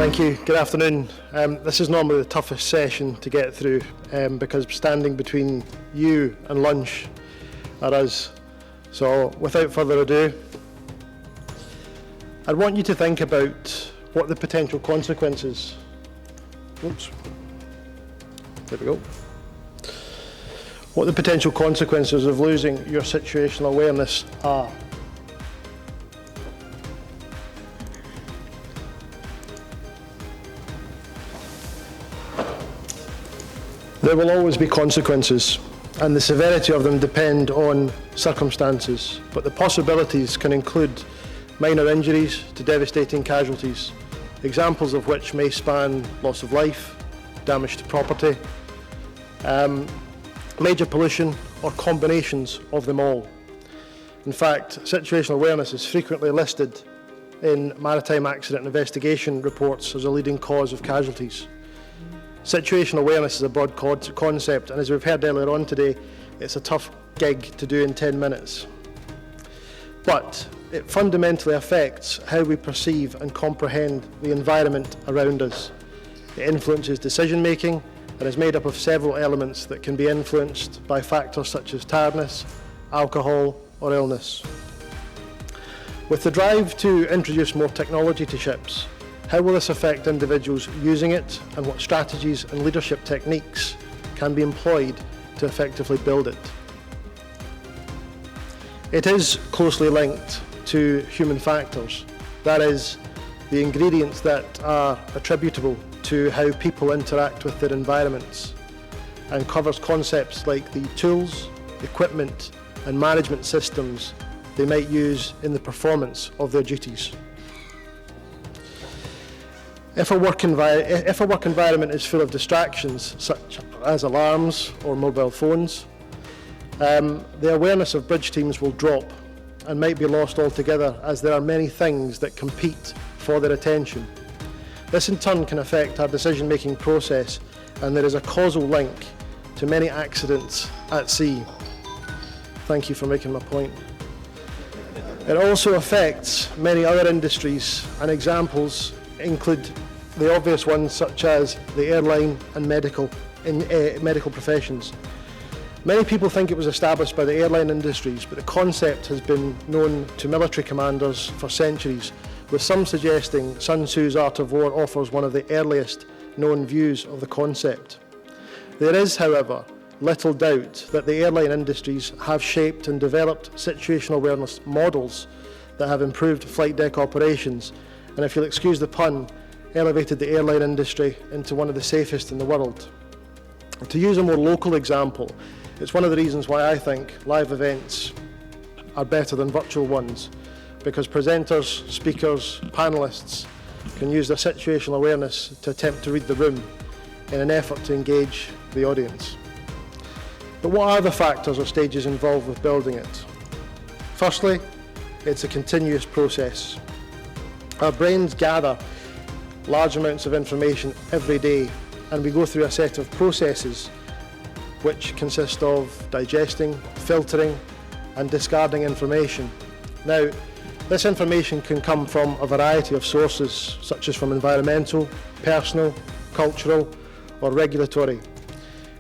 Thank you. Good afternoon. This is normally the toughest session to get through because standing between you and lunch are us. So without further ado, I'd want you to think about what the potential consequences, there we go. What the potential consequences of losing your situational awareness are. There will always be consequences, and the severity of them depend on circumstances, but the possibilities can include minor injuries to devastating casualties, examples of which may span loss of life, damage to property, major pollution, or combinations of them all. In fact, situational awareness is frequently listed in maritime accident investigation reports as a leading cause of casualties. Situational awareness is a broad concept, and as we've heard earlier on today, it's a tough gig to do in 10 minutes. But it fundamentally affects how we perceive and comprehend the environment around us. It influences decision making and is made up of several elements that can be influenced by factors such as tiredness, alcohol, or illness. With the drive to introduce more technology to ships, how will this affect individuals using it, and what strategies and leadership techniques can be employed to effectively build it? It is closely linked to human factors, that is, the ingredients that are attributable to how people interact with their environments, and covers concepts like the tools, equipment and management systems they might use in the performance of their duties. If a work environment is full of distractions, such as alarms or mobile phones, the awareness of bridge teams will drop and might be lost altogether, as there are many things that compete for their attention. This in turn can affect our decision-making process, and there is a causal link to many accidents at sea. Thank you for making my point. It also affects many other industries, and examples include the obvious ones such as the airline and medical professions. Many people think it was established by the airline industries, but the concept has been known to military commanders for centuries, with some suggesting Sun Tzu's Art of War offers one of the earliest known views of the concept. There is, however, little doubt that the airline industries have shaped and developed situational awareness models that have improved flight deck operations, and if you'll excuse the pun, elevated the airline industry into one of the safest in the world. To use a more local example, it's one of the reasons why I think live events are better than virtual ones, because presenters, speakers, panellists can use their situational awareness to attempt to read the room in an effort to engage the audience. But what are the factors or stages involved with building it? Firstly, it's a continuous process. Our brains gather large amounts of information every day, and we go through a set of processes which consist of digesting, filtering and discarding information. Now, this information can come from a variety of sources, such as from environmental, personal, cultural or regulatory.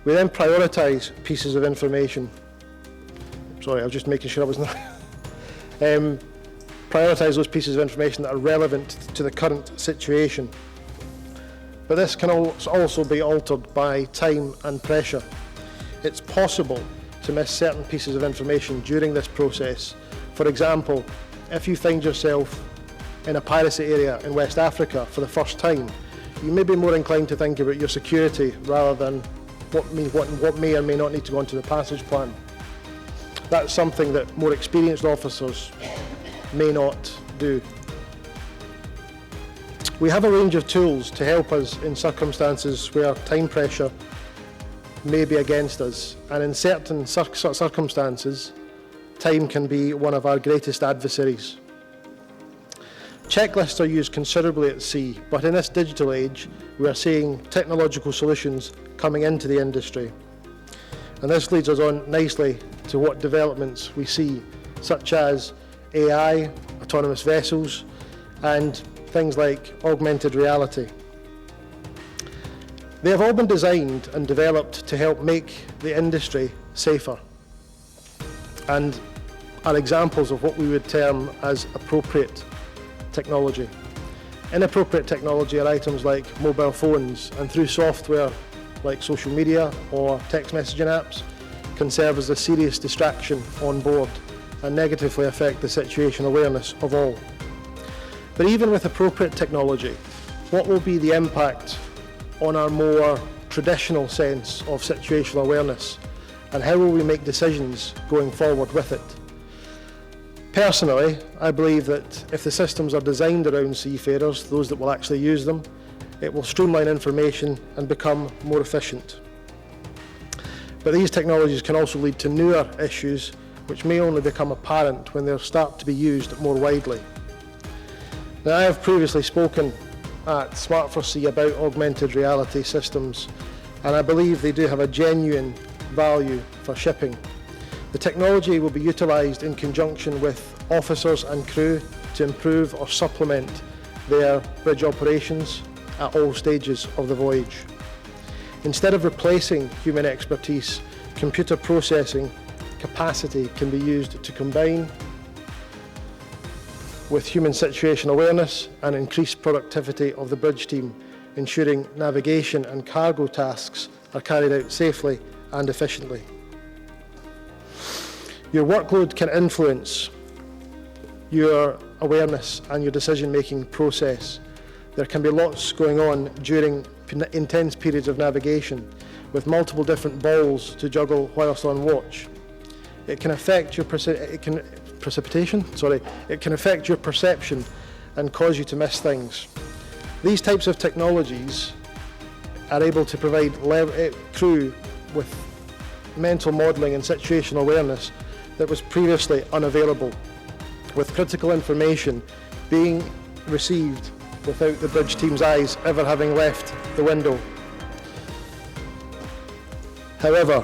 We then prioritise pieces of information. Sorry, I was just making sure I was not prioritise those pieces of information that are relevant to the current situation. But this can also be altered by time and pressure. It's possible to miss certain pieces of information during this process. For example, if you find yourself in a piracy area in West Africa for the first time, you may be more inclined to think about your security rather than what may or may not need to go onto the passage plan. That's something that more experienced officers may not do. We have a range of tools to help us in circumstances where time pressure may be against us, and in certain circumstances, time can be one of our greatest adversaries. Checklists are used considerably at sea, but in this digital age, we are seeing technological solutions coming into the industry. And this leads us on nicely to what developments we see, such as AI, autonomous vessels, and things like augmented reality. They have all been designed and developed to help make the industry safer, and are examples of what we would term as appropriate technology. Inappropriate technology are items like mobile phones, and through software like social media or text messaging apps, can serve as a serious distraction on board and negatively affect the situational awareness of all. But even with appropriate technology, what will be the impact on our more traditional sense of situational awareness, and how will we make decisions going forward with it? Personally, I believe that if the systems are designed around seafarers, those that will actually use them, it will streamline information and become more efficient. But these technologies can also lead to newer issues which may only become apparent when they start to be used more widely. Now, I have previously spoken at SAFETY4SEA about augmented reality systems, and I believe they do have a genuine value for shipping. The technology will be utilised in conjunction with officers and crew to improve or supplement their bridge operations at all stages of the voyage. Instead of replacing human expertise, computer processing capacity can be used to combine with human situation awareness and increase productivity of the bridge team, ensuring navigation and cargo tasks are carried out safely and efficiently. Your workload can influence your awareness and your decision-making process. There can be lots going on during intense periods of navigation, with multiple different balls to juggle whilst on watch. It can affect your perception and cause you to miss things. These types of technologies are able to provide crew with mental modelling and situational awareness that was previously unavailable, with critical information being received without the bridge team's eyes ever having left the window. However,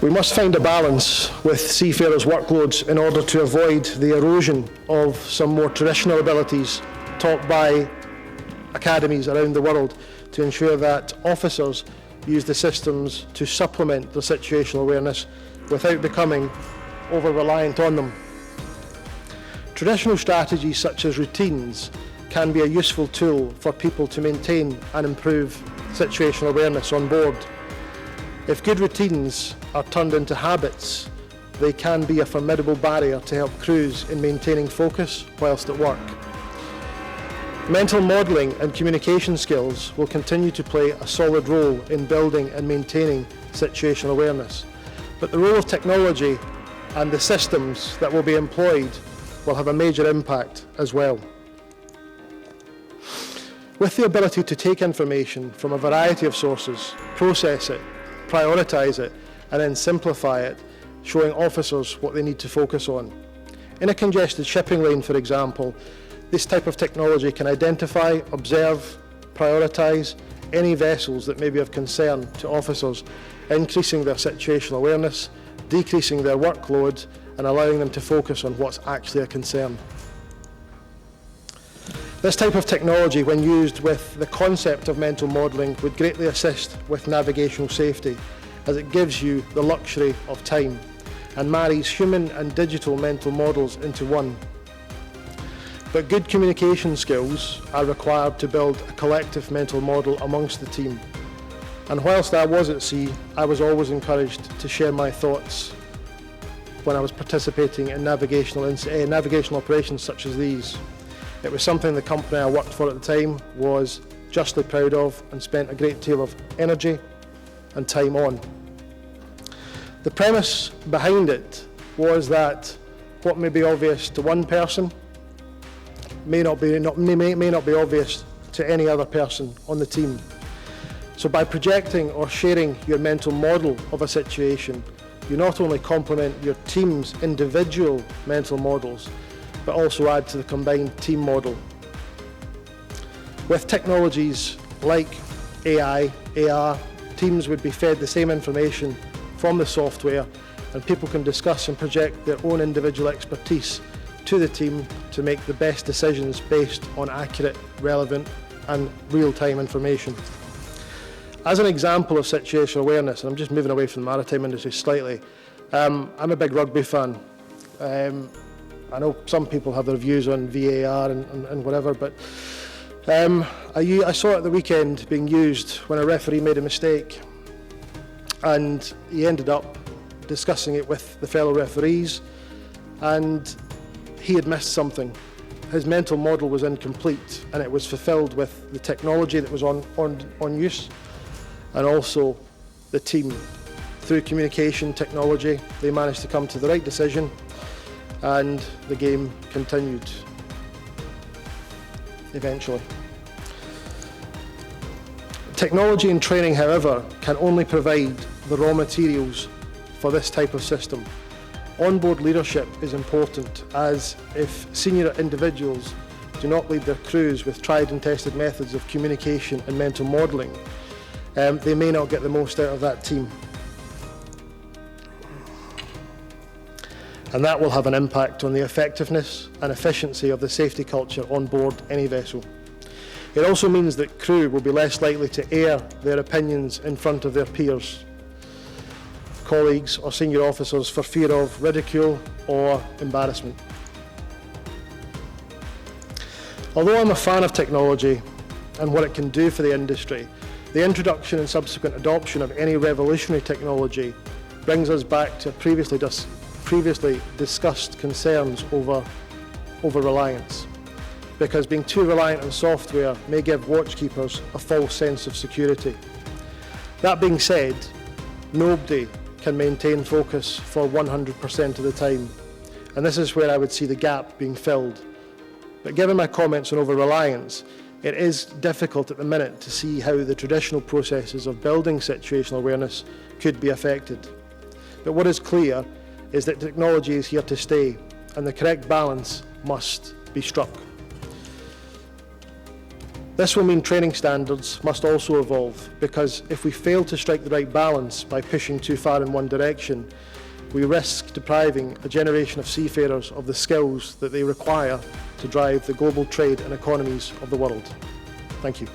we must find a balance with seafarers' workloads in order to avoid the erosion of some more traditional abilities taught by academies around the world, to ensure that officers use the systems to supplement their situational awareness without becoming over-reliant on them. Traditional strategies such as routines can be a useful tool for people to maintain and improve situational awareness on board. If good routines are turned into habits, they can be a formidable barrier to help crews in maintaining focus whilst at work. Mental modelling and communication skills will continue to play a solid role in building and maintaining situational awareness, but the role of technology and the systems that will be employed will have a major impact as well. With the ability to take information from a variety of sources, process it, prioritise it, and then simplify it, showing officers what they need to focus on. In a congested shipping lane, for example, this type of technology can identify, observe, prioritise any vessels that may be of concern to officers, increasing their situational awareness, decreasing their workload, and allowing them to focus on what's actually a concern. This type of technology, when used with the concept of mental modelling, would greatly assist with navigational safety, as it gives you the luxury of time and marries human and digital mental models into one. But good communication skills are required to build a collective mental model amongst the team. And whilst I was at sea, I was always encouraged to share my thoughts when I was participating in navigational operations such as these. It was something the company I worked for at the time was justly proud of and spent a great deal of energy and time on. The premise behind it was that what may be obvious to one person may not be obvious to any other person on the team. So by projecting or sharing your mental model of a situation, you not only complement your team's individual mental models, but also add to the combined team model. With technologies like AI, AR, teams would be fed the same information from the software, and people can discuss and project their own individual expertise to the team to make the best decisions based on accurate, relevant and real-time information. As an example of situational awareness, and I'm just moving away from the maritime industry slightly, I'm a big rugby fan. I know some people have their views on VAR and whatever, but I saw it at the weekend being used when a referee made a mistake, and he ended up discussing it with the fellow referees, and he had missed something. His mental model was incomplete, and it was fulfilled with the technology that was on use, and also the team. Through communication technology, they managed to come to the right decision, and the game continued eventually. Technology and training, however, can only provide the raw materials for this type of system. Onboard leadership is important, as if senior individuals do not lead their crews with tried and tested methods of communication and mental modelling, they may not get the most out of that team. And that will have an impact on the effectiveness and efficiency of the safety culture on board any vessel. It also means that crew will be less likely to air their opinions in front of their peers, colleagues or senior officers for fear of ridicule or embarrassment. Although I'm a fan of technology and what it can do for the industry, the introduction and subsequent adoption of any revolutionary technology brings us back to previously discussed concerns over reliance, because being too reliant on software may give watchkeepers a false sense of security. That being said, nobody can maintain focus for 100% of the time, and this is where I would see the gap being filled. But given my comments on over-reliance, it is difficult at the minute to see how the traditional processes of building situational awareness could be affected. But what is clear is that technology is here to stay, and the correct balance must be struck. This will mean training standards must also evolve, because if we fail to strike the right balance by pushing too far in one direction, we risk depriving a generation of seafarers of the skills that they require to drive the global trade and economies of the world. Thank you.